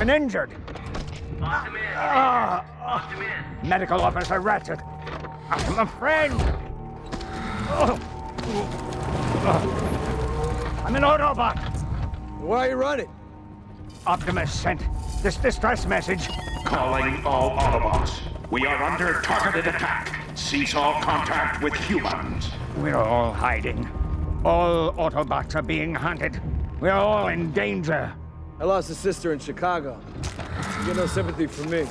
and injured. Lost him in. Lost him in. Medical Officer Ratchet. I'm a friend. I'm an Autobot. Why are you running? Optimus sent this distress message. Calling all Autobots. We are under targeted attack. Cease all contact with humans. We're all hiding. All Autobots are being hunted. We're all in danger. I lost a sister in Chicago. You get no sympathy from me.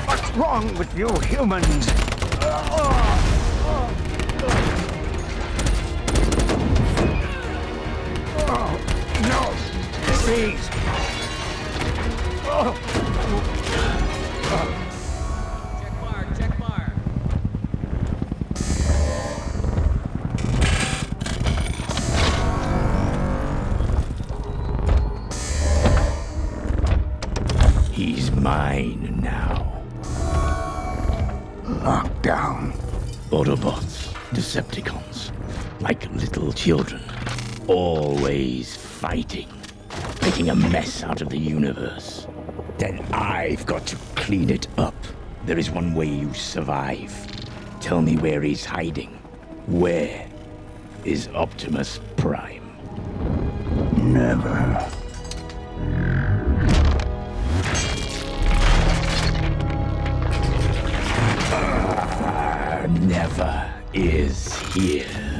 What's wrong with you humans? No! Please! Check mark. He's mine now. Lockdown. Autobots, Decepticons, like little children, always fighting, making a mess out of the universe. Then I've got to clean it up. There is one way you survive. Tell me where he's hiding. Where is Optimus Prime? Never. Never is here.